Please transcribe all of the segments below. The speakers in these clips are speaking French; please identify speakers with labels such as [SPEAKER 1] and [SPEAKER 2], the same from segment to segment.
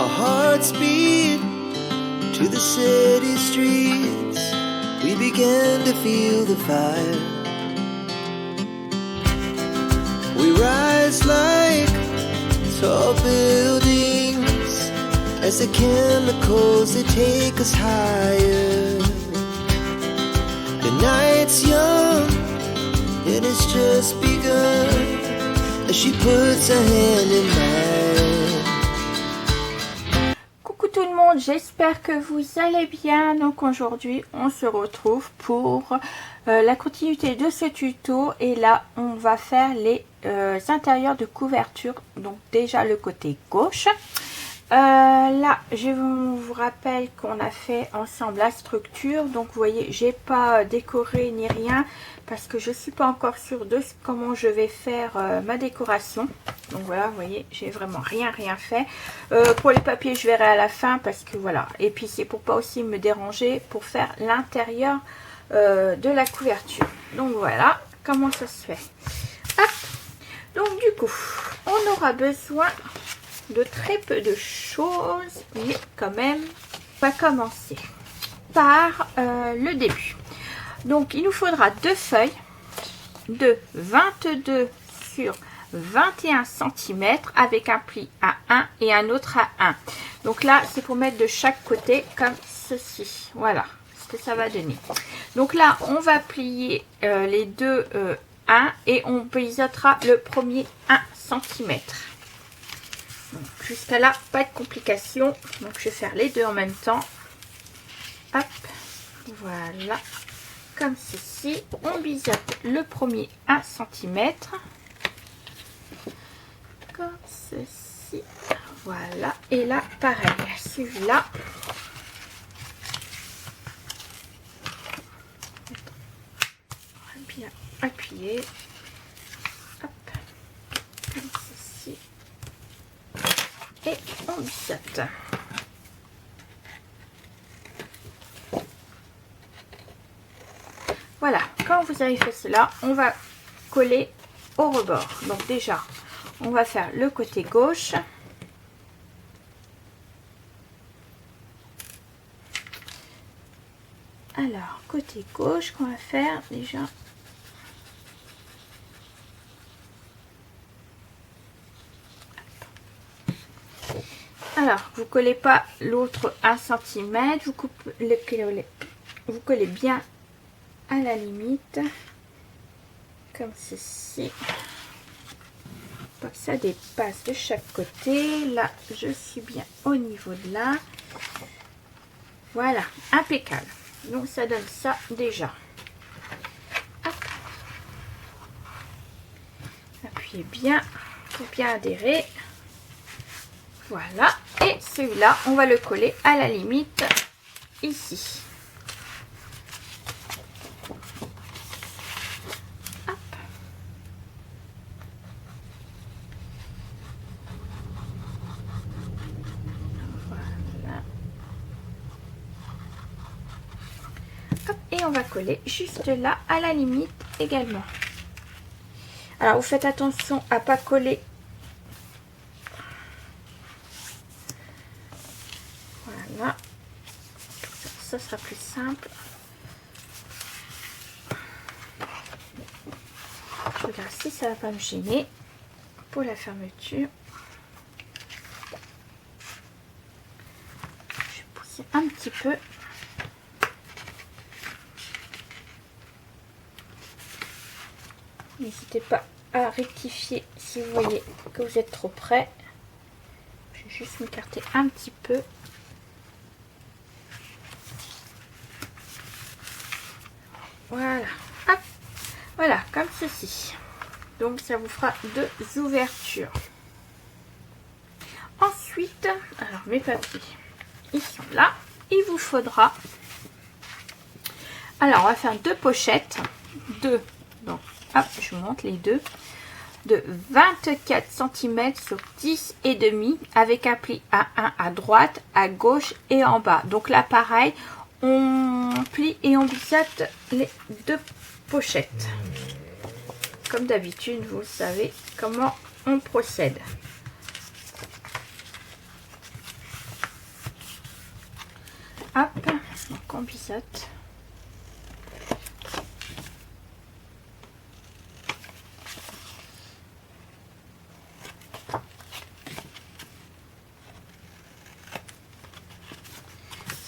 [SPEAKER 1] Our hearts beat to the city streets. We began to feel the fire. We rise like tall buildings as the chemicals, they take us higher. The night's young and it's just begun as she puts her hand in mine.
[SPEAKER 2] Coucou tout le monde, j'espère que vous allez bien. Donc aujourd'hui on se retrouve pour la continuité de ce tuto, et là on va faire les intérieurs de couverture. Donc déjà le côté gauche, là je vous rappelle qu'on a fait ensemble la structure. Donc vous voyez, j'ai pas décoré ni rien parce que je suis pas encore sûre de comment je vais faire ma décoration. Donc voilà, vous voyez, j'ai vraiment rien fait. Pour les papiers je verrai à la fin, parce que voilà, et puis c'est pour pas aussi me déranger pour faire l'intérieur de la couverture. Donc voilà comment ça se fait. Hop. Donc du coup on aura besoin de très peu de choses, mais quand même on va commencer par le début. Donc il nous faudra deux feuilles de 22 sur 21 cm avec un pli à 1 et un autre à 1. Donc là c'est pour mettre de chaque côté comme ceci. Voilà ce que ça va donner. Donc là on va plier les deux 1 et on pilottera le premier 1 cm. Jusqu'à là pas de complications. Donc je vais faire les deux en même temps. Hop, voilà, comme ceci. On biseaute le premier 1 cm comme ceci. Voilà, et là pareil, celui-là bien appuyer. Hop, comme ceci. Et on biseaute. Voilà, quand vous avez fait cela, on va coller au rebord. Donc déjà, on va faire le côté gauche. Alors, côté gauche, qu'on va faire déjà. Alors, vous collez pas l'autre 1 cm, vous collez bien à la limite, comme ceci. Pas que ça dépasse de chaque côté. Là, je suis bien au niveau de là. Voilà, impeccable. Donc, ça donne ça déjà. Hop. Appuyez bien pour bien adhérer. Voilà, et celui-là, on va le coller à la limite ici. Hop. Voilà. Hop, et on va coller juste là à la limite également. Alors, vous faites attention à pas coller. Voilà, ça sera plus simple. Je regarde si ça va pas me gêner pour la fermeture. Je vais pousser un petit peu. N'hésitez pas à rectifier si vous voyez que vous êtes trop près. Je vais juste m'écarter un petit peu. Voilà, hop, voilà, comme ceci. Donc ça vous fera deux ouvertures. Ensuite, alors mes papiers, ils sont là. Il vous faudra, alors on va faire deux pochettes, donc hop, je vous montre les deux, de 24 cm sur 10 et demi avec un pli à 1 à droite, à gauche et en bas. Donc là pareil, on plie et on biseaute les deux pochettes. Comme d'habitude, vous savez comment on procède. Hop, donc on biseaute.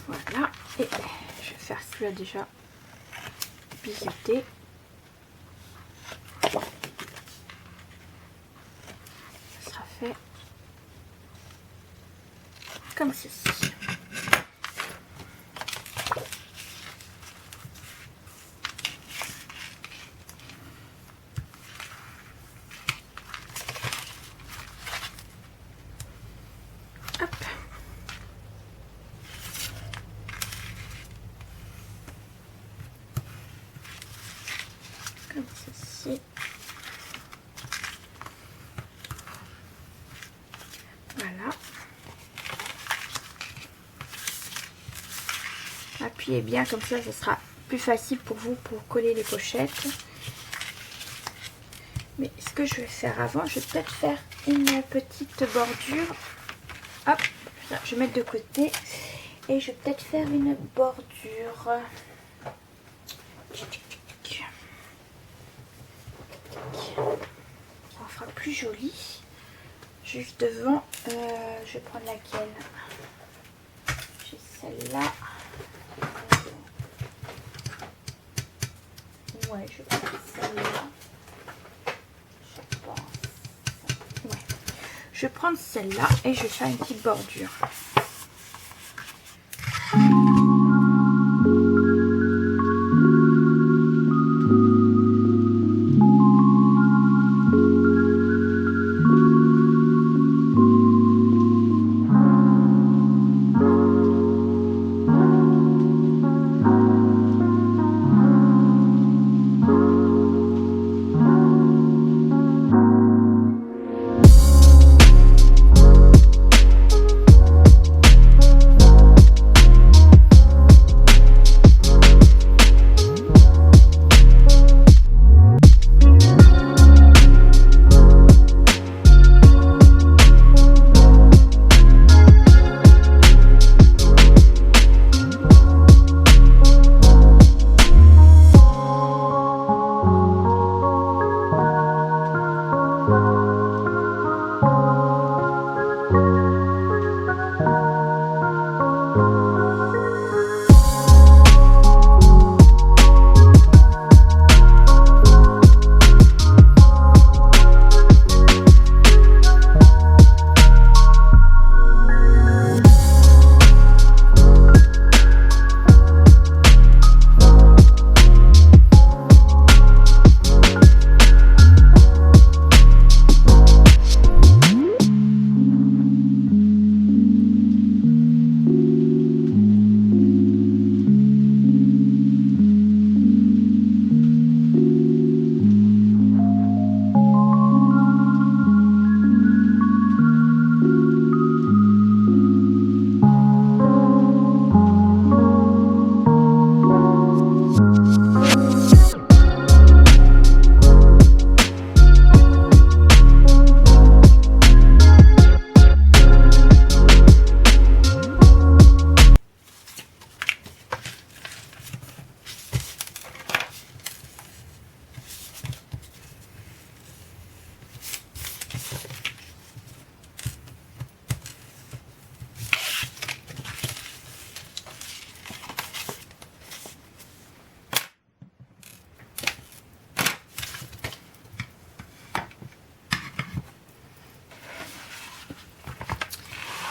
[SPEAKER 2] Voilà, et je vais faire celui-là déjà biseauté. Ça sera fait comme ceci. Hop. Comme ceci. Voilà. Appuyez bien comme ça, ce sera plus facile pour vous pour coller les pochettes. Mais ce que je vais faire avant, je vais peut-être faire une petite bordure. Hop, ça, je vais mettre de côté. Et je vais peut-être faire une bordure. Ça fera plus joli. Juste devant, je vais prendre laquelle? J'ai celle-là. Ouais, je vais prendre celle-là. Je pense. Ouais. Je vais prendre celle-là et je vais faire une petite bordure.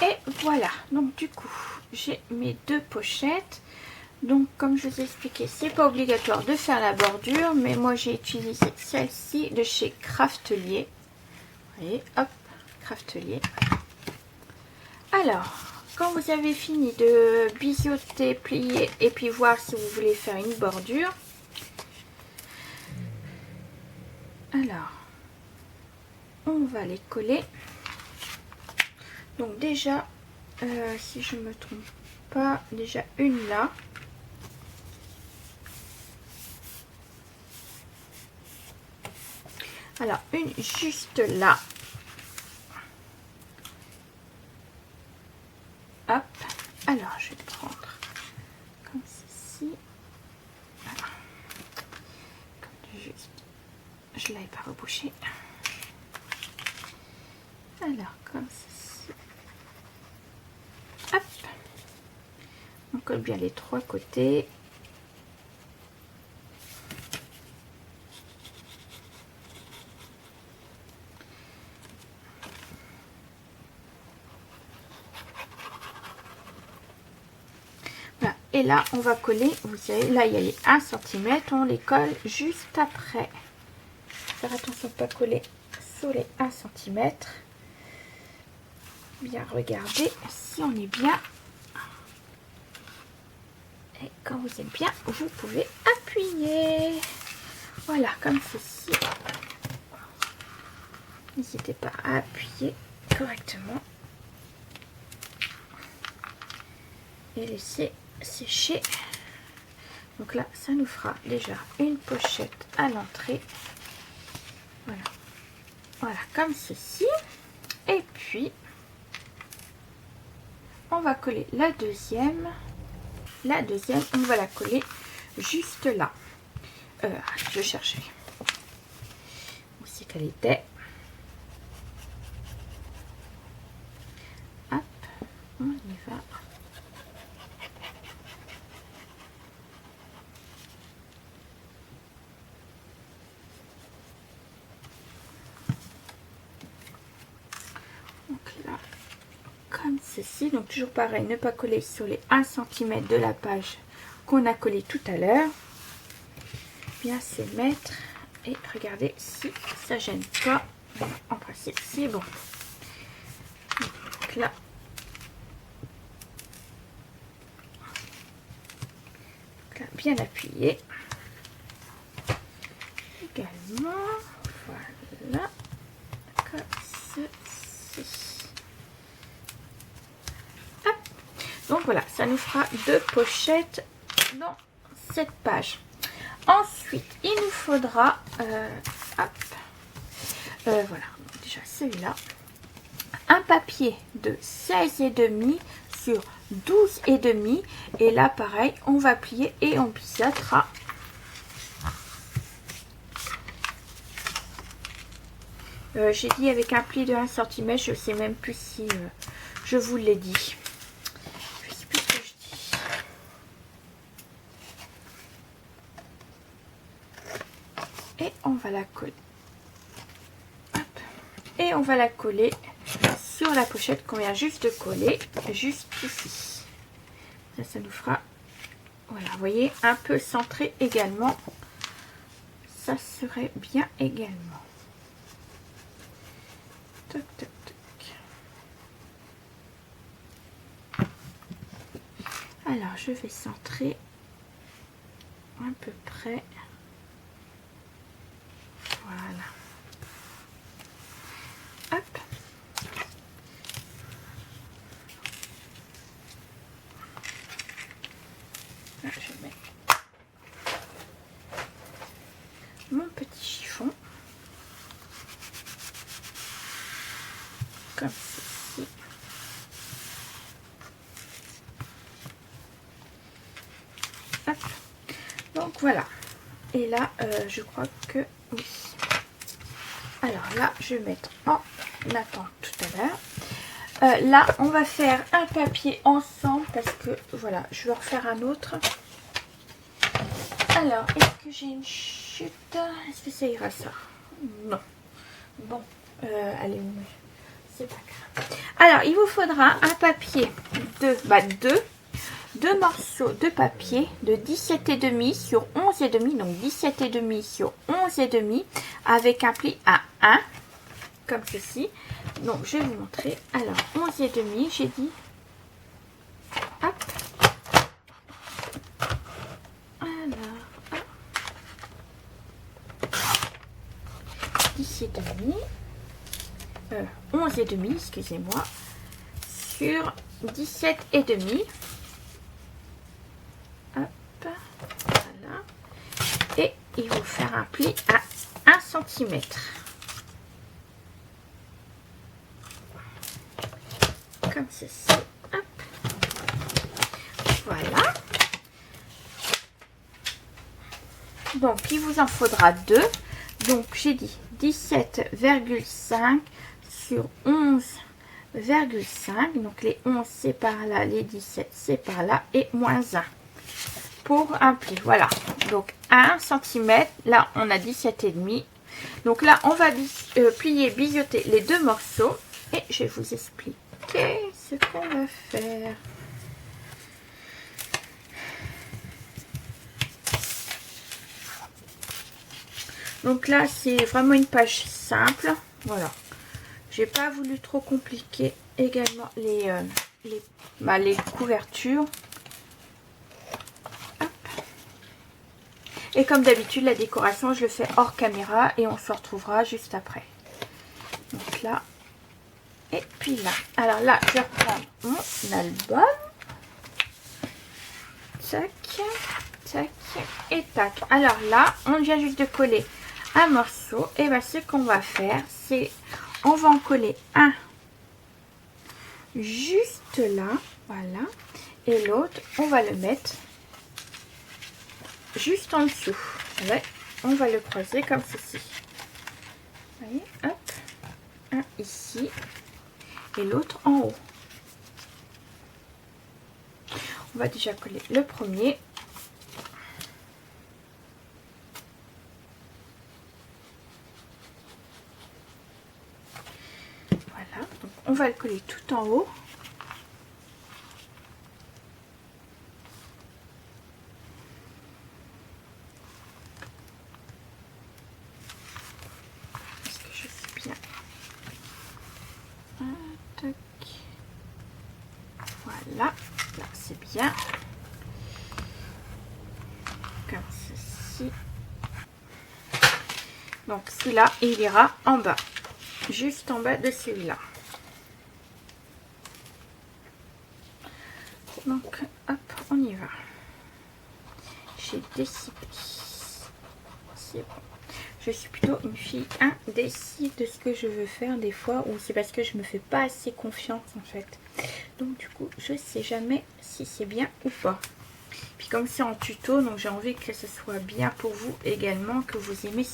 [SPEAKER 2] Et voilà, donc du coup, j'ai mes deux pochettes. Donc comme je vous ai expliqué, c'est pas obligatoire de faire la bordure, mais moi j'ai utilisé celle-ci de chez Craftelier. Vous voyez, hop, Craftelier. Alors, quand vous avez fini de biseauter, plier et puis voir si vous voulez faire une bordure, alors, on va les coller. Donc déjà, si je me trompe pas, déjà une là. Alors, une juste là. Hop. Alors, je vais prendre Celle-là n'est pas rebouchée. Alors, comme ceci. Hop. On colle bien les 3 côtés. Voilà. Et là, on va coller, vous savez, là, il y a les 1 cm, on les colle juste après. Faire attention de ne pas coller sur les 1 cm. Bien regarder si on est bien. Et quand vous êtes bien, vous pouvez appuyer. Voilà, comme ceci. N'hésitez pas à appuyer correctement. Et laisser sécher. Donc là, ça nous fera déjà une pochette à l'entrée. Voilà. Voilà, comme ceci. Et puis, on va coller la deuxième. La deuxième, on va la coller juste là. Je cherchais où c'est qu'elle était. Hop, on y va. Donc là, comme ceci. Donc toujours pareil, ne pas coller sur les 1 cm de la page qu'on a collé tout à l'heure. Bien se mettre et regardez si ça gêne pas. En principe, c'est bon. Donc là, bien appuyé. Également, voilà, comme ceci. Hop. Donc voilà, ça nous fera 2 pochettes dans cette page. Ensuite, il nous faudra, voilà, déjà celui-là, un papier de 16,5 sur 12,5. Et là, pareil, on va plier et on biseautera. J'ai dit avec un pli de 1 cm, je ne sais même plus si je vous l'ai dit. Je sais plus ce que je dis. Et on va la coller. Hop. Et on va la coller sur la pochette qu'on vient juste de coller, juste ici. Ça nous fera, voilà, vous voyez, un peu centré également. Ça serait bien également. Toc, toc, toc. Alors, je vais centrer à peu près. Voilà. Hop. Là, je mets mon petit chiffon. Comme ceci. Hop. Donc voilà. Et là, je crois que oui. Alors là, je vais mettre en attente tout à l'heure. Là, on va faire un papier ensemble parce que voilà, je vais en refaire un autre. Alors, est-ce que j'ai une chute? Est-ce que ça ira ça? Non. Bon, allez, c'est pas grave. Alors, il vous faudra un papier de deux morceaux de papier de 17,5 sur 11,5, donc 17,5 sur 11,5 avec un pli à 1 comme ceci. Donc je vais vous montrer. Alors 11,5, j'ai dit. Hop. Alors 17,5, 11,5, excusez-moi, sur 17,5. Voilà. Et il faut faire un pli à 1 cm. Comme ceci. Hop. Voilà. Donc il vous en faudra 2. Donc j'ai dit 17,5 sur 11,5. Donc les 11 c'est par là, les 17 c'est par là et moins 1 pour un pli. Voilà, donc 1 cm, là on a 17,5. Donc là on va plier, biseauter les deux morceaux et je vais vous expliquer ce qu'on va faire. Donc là c'est vraiment une page simple, voilà. J'ai pas voulu trop compliquer également les couvertures. Hop. Et comme d'habitude la décoration je le fais hors caméra et on se retrouvera juste après. Donc là et puis là. Alors là je vais reprendre mon album. Tac, tac et tac. Alors là on vient juste de coller un morceau. Et bien ce qu'on va faire c'est on va en coller un juste là, voilà, et l'autre on va le mettre juste en dessous. Ouais, on va le croiser comme ceci. Vous voyez, hop, un ici et l'autre en haut. On va déjà coller le premier. Voilà, donc on va le coller tout en haut. Est-ce que je sais bien? Tac. Voilà, là c'est bien. Comme ceci. Donc celui-là, il ira en bas. Juste en bas de celui-là. Donc, hop, on y va. J'ai décidé. C'est bon. Je suis plutôt une fille indécise de ce que je veux faire des fois, ou c'est parce que je me fais pas assez confiance en fait. Donc du coup, je sais jamais si c'est bien ou pas. Puis comme c'est en tuto, donc j'ai envie que ce soit bien pour vous également, que vous aimez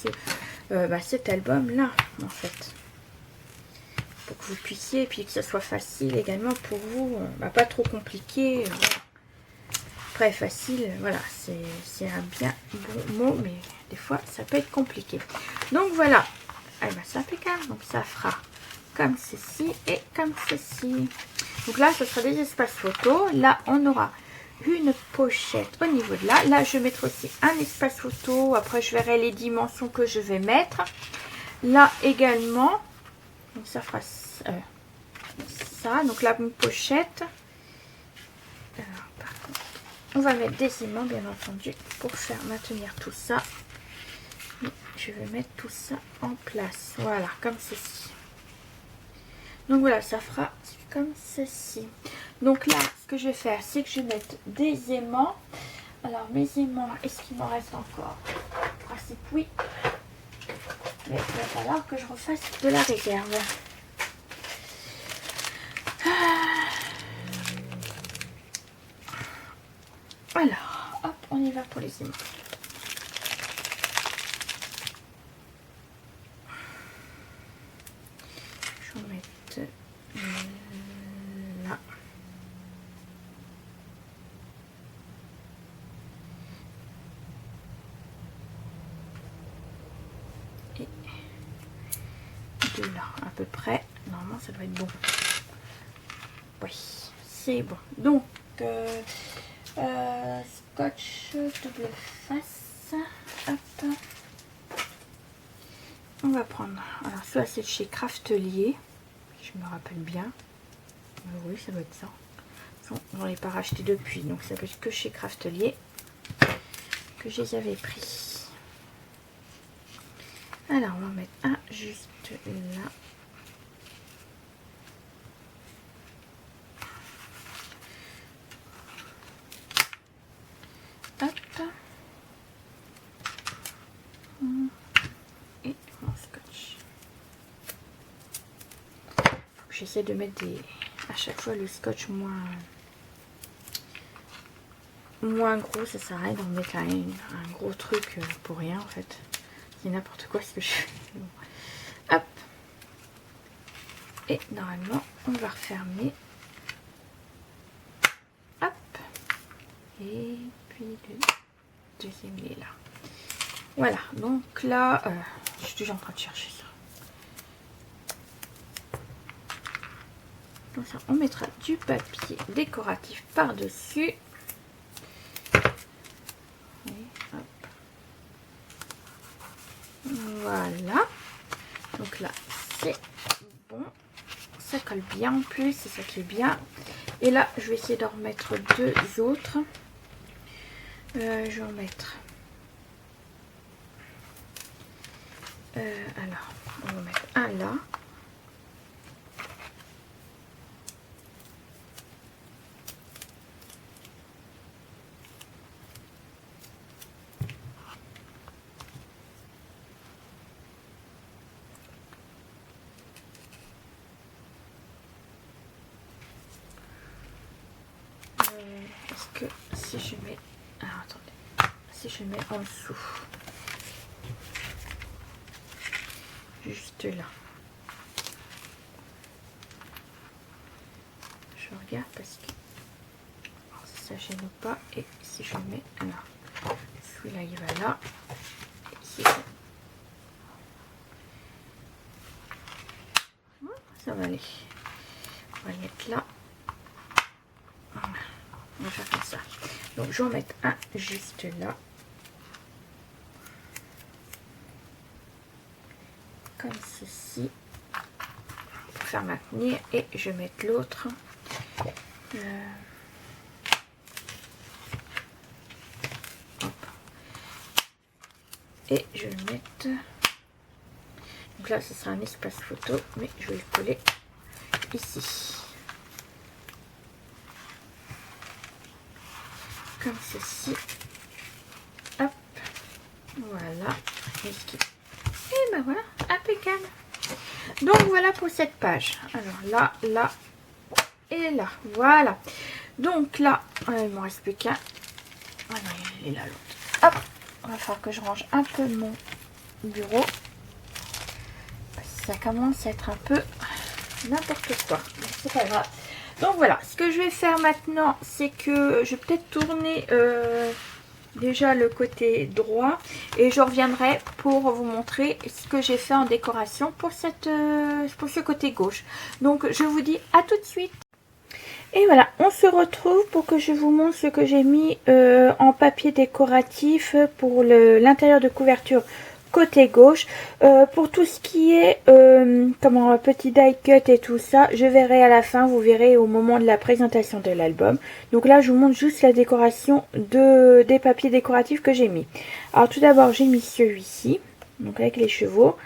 [SPEAKER 2] cet album-là en fait. Pour que vous puissiez, et puis que ce soit facile également pour vous, pas trop compliqué. Voilà. Après facile, voilà, c'est un bien bon mot, mais des fois ça peut être compliqué. Donc voilà, c'est impeccable. Donc ça fera comme ceci et comme ceci. Donc là, ce sera des espaces photos. Là, on aura une pochette au niveau de là. Là, je mettrai aussi un espace photo. Après, je verrai les dimensions que je vais mettre. Là également, donc ça fera ça. Donc là, une pochette. Alors, par contre, on va mettre des aimants, bien entendu, pour faire maintenir tout ça. Et je vais mettre tout ça en place. Voilà, comme ceci. Donc voilà, ça fera comme ceci. Donc là, ce que je vais faire, c'est que je vais mettre des aimants. Alors, mes aimants, est-ce qu'il m'en reste encore? En principe, oui. Mais il va falloir que je refasse de la réserve. Alors, hop, on y va pour les aimants. Je vais mettre là. Et de là, à peu près. Normalement, ça doit être bon. Oui, c'est bon. Donc, scotch double face. Hop. On va prendre. Alors, soit c'est chez Craftelier. Je me rappelle bien. Oui, ça doit être ça. On ne l'ai pas racheté depuis. Donc, ça peut être que chez Craftelier que je les avais pris. Alors, on va en mettre un juste là. Hop. Et mon scotch. Faut que j'essaie de mettre à chaque fois le scotch moins gros. Ça sert à rien d'en mettre un gros truc pour rien en fait. c'est n'importe quoi ce que je fais. Bon. Hop. Et normalement, on va refermer. Hop. Et puis le deuxième il est là. Voilà, donc là, je suis toujours en train de chercher ça. Donc ça, on mettra du papier décoratif par-dessus. Voilà. Donc là, c'est bon. Ça colle bien en plus, c'est ça qui est bien. Et là, je vais essayer d'en remettre deux autres. Je vais en mettre... alors, on va mettre un là. Est-ce que si je mets... alors, attendez. Si je mets en dessous... juste là. Je regarde parce que ça gêne pas. Et si je mets là, celui-là il va là. Ici, ça va aller. On va le mettre là. Voilà. On va faire comme ça. Donc je vais en mettre un juste là. Comme ceci. Pour faire maintenir. Et je vais mettre l'autre. Et je vais le mettre. Donc là, ce sera un espace photo. Mais je vais le coller ici. Comme ceci. Hop. Voilà. Et ben voilà, impeccable. Donc voilà pour cette page. Alors là, là et là. Voilà. Donc là, il ne me reste plus qu'un. Ah non, il est là l'autre. Hop. Il va falloir que je range un peu mon bureau. Ça commence à être un peu n'importe quoi. C'est pas grave. Donc voilà, ce que je vais faire maintenant, c'est que je vais peut-être tourner déjà le côté droit et je reviendrai pour vous montrer ce que j'ai fait en décoration pour ce côté gauche. Donc je vous dis à tout de suite. Et voilà, on se retrouve pour que je vous montre ce que j'ai mis en papier décoratif pour l'intérieur de couverture côté gauche. Pour tout ce qui est petit die cut et tout ça, je verrai à la fin, vous verrez au moment de la présentation de l'album. Donc là je vous montre juste la décoration des papiers décoratifs que j'ai mis. Alors tout d'abord j'ai mis celui-ci, donc avec les chevaux.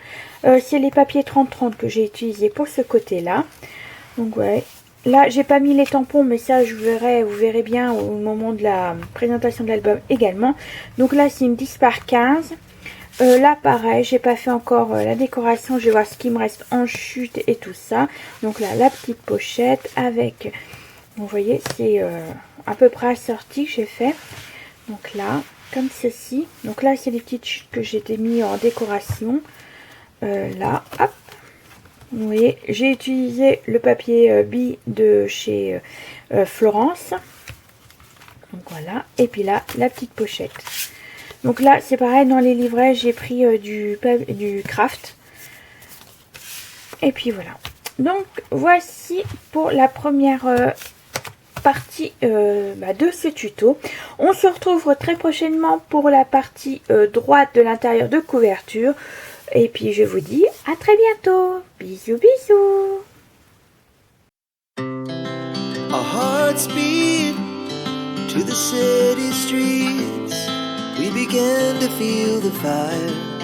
[SPEAKER 2] C'est les papiers 30-30 que j'ai utilisé pour ce côté là. Donc ouais, là j'ai pas mis les tampons, mais ça vous verrez bien au moment de la présentation de l'album également. Donc là c'est une 10 par 15. Là pareil, j'ai pas fait encore la décoration, je vais voir ce qui me reste en chute et tout ça. Donc là la petite pochette avec, vous voyez, c'est à peu près assorti que j'ai fait. Donc là, comme ceci. Donc là c'est les petites chutes que j'ai mis en décoration. Là, hop. Vous voyez, j'ai utilisé le papier bille de chez Florence. Donc voilà, et puis là la petite pochette. Donc là, c'est pareil, dans les livrets, j'ai pris du craft. Et puis voilà. Donc, voici pour la première partie de ce tuto. On se retrouve très prochainement pour la partie droite de l'intérieur de couverture. Et puis, je vous dis à très bientôt. Bisous, bisous.
[SPEAKER 1] Our hearts beat to the city streets. We began to feel the fire.